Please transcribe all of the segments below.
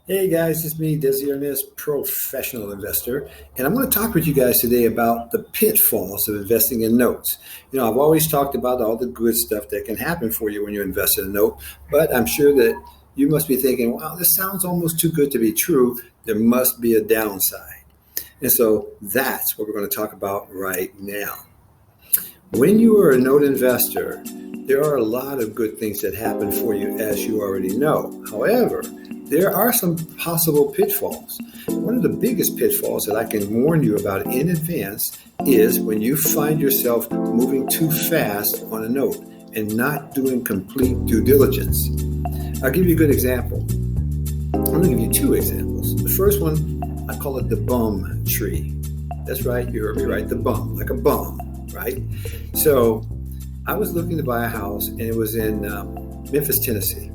Hey guys, it's me, Desi Arnaz, professional investor, and I'm going to talk with you guys today about the pitfalls of investing in notes. I've always talked about all the good stuff that can happen for you when you invest in a note, but I'm sure that you must be thinking, wow, this sounds almost too good to be true. There must be a downside. And so that's what we're going to talk about right now. When you are a note investor, there are a lot of good things that happen for you, as you already know. However, there are some possible pitfalls. One of the biggest pitfalls that I can warn you about in advance is when you find yourself moving too fast on a note and not doing complete due diligence. I'll give you a good example. I'm going to give you two examples. The first one, I call it the bum tree. That's right, you heard me right, the bum, like a bum, right? So I was looking to buy a house, and it was in Memphis, Tennessee.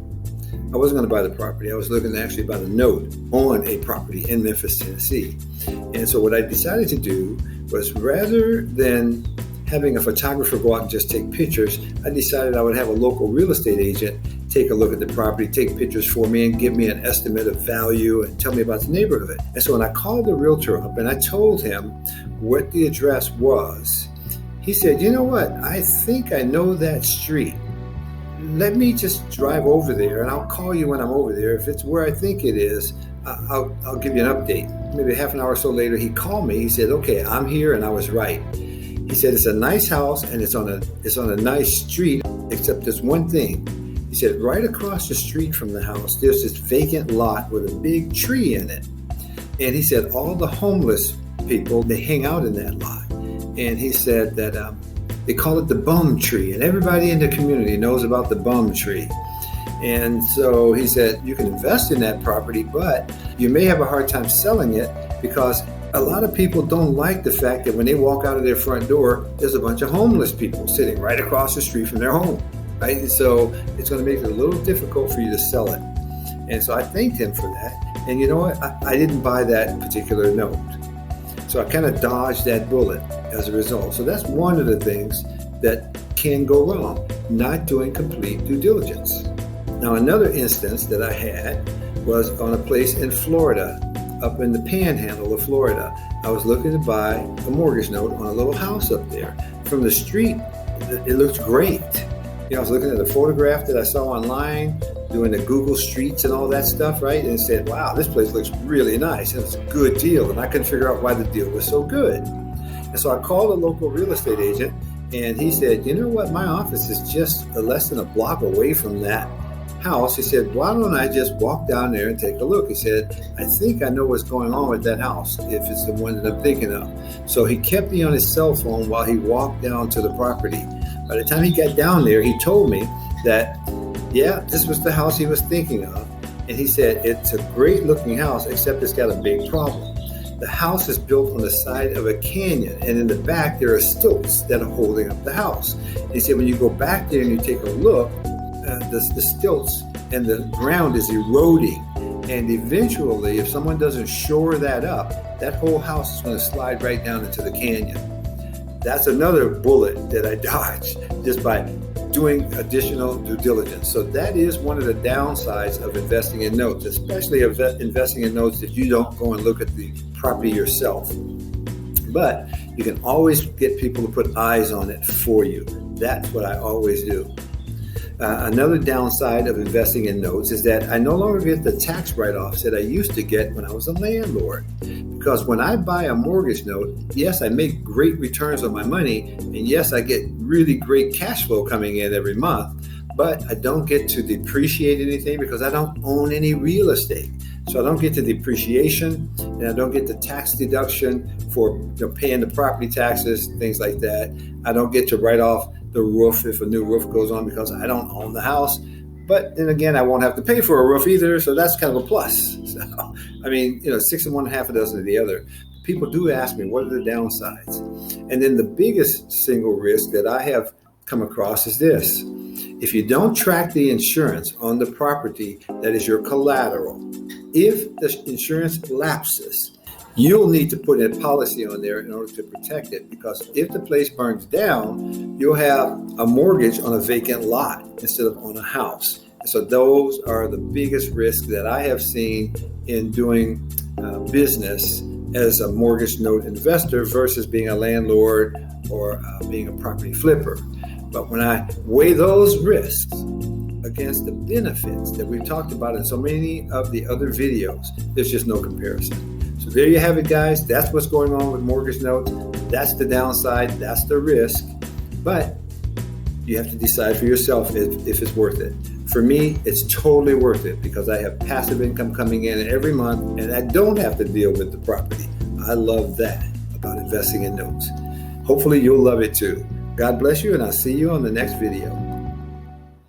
I wasn't going to buy the property. I was looking to actually buy the note on a property in Memphis, Tennessee. And so what I decided to do was, rather than having a photographer go out and just take pictures, I decided I would have a local real estate agent take a look at the property, take pictures for me, and give me an estimate of value and tell me about the neighborhood of it. And so when I called the realtor up and I told him what the address was, he said, you know what? I think I know that street. Let me just drive over there, and I'll call you when I'm over there. If it's where I think it is, I'll give you an update. Maybe half an hour or so later, he called me. He said, okay, I'm here, and I was right. He said, it's a nice house, and it's on a nice street, except there's one thing. He said, right across the street from the house, there's this vacant lot with a big tree in it. And he said, all the homeless people, they hang out in that lot. And he said that they call it the bum tree, and everybody in the community knows about the bum tree. And so he said, you can invest in that property, but you may have a hard time selling it because a lot of people don't like the fact that when they walk out of their front door, there's a bunch of homeless people sitting right across the street from their home, right? And so it's going to make it a little difficult for you to sell it. And so I thanked him for that. And you know what? I didn't buy that particular note. So I kind of dodged that bullet as a result. So that's one of the things that can go wrong, not doing complete due diligence. Now, another instance that I had was on a place in Florida, up in the panhandle of Florida. I was looking to buy a mortgage note on a little house up there. From the street, it looked great. I was looking at a photograph that I saw online, doing the Google Streets and all that stuff, right? And it said, wow, this place looks really nice. And it's a good deal. And I couldn't figure out why the deal was so good. And so I called a local real estate agent, and he said, you know what? My office is just less than a block away from that house. He said, why don't I just walk down there and take a look? He said, I think I know what's going on with that house, if it's the one that I'm thinking of. So he kept me on his cell phone while he walked down to the property. By the time he got down there, he told me that, yeah, this was the house he was thinking of. And he said, it's a great looking house, except it's got a big problem. The house is built on the side of a canyon, and in the back there are stilts that are holding up the house. And he said, when you go back there and you take a look, the stilts and the ground is eroding. And eventually, if someone doesn't shore that up, that whole house is going to slide right down into the canyon. That's another bullet that I dodged just by doing additional due diligence. So that is one of the downsides of investing in notes, especially investing in notes that you don't go and look at the property yourself. But you can always get people to put eyes on it for you. That's what I always do. Another downside of investing in notes is that I no longer get the tax write-offs that I used to get when I was a landlord. Because when I buy a mortgage note, yes, I make great returns on my money, and yes, I get really great cash flow coming in every month, but I don't get to depreciate anything because I don't own any real estate. So I don't get the depreciation, and I don't get the tax deduction for paying the property taxes, things like that. I don't get to write off the roof if a new roof goes on because I don't own the house. But then again, I won't have to pay for a roof either, so that's kind of a plus. So, I mean, 6 of one, half a dozen of the other. People do ask me, what are the downsides? And then the biggest single risk that I have come across is this. If you don't track the insurance on the property that is your collateral, if the insurance lapses, you'll need to put a policy on there in order to protect it, because if the place burns down, you'll have a mortgage on a vacant lot instead of on a house. So those are the biggest risks that I have seen in doing business as a mortgage note investor versus being a landlord or being a property flipper. But when I weigh those risks against the benefits that we've talked about in so many of the other videos, there's just no comparison. So there you have it, guys. That's what's going on with mortgage notes. That's the downside. That's the risk. But you have to decide for yourself if it's worth it. For me, it's totally worth it because I have passive income coming in every month and I don't have to deal with the property. I love that about investing in notes. Hopefully you'll love it too. God bless you, and I'll see you on the next video.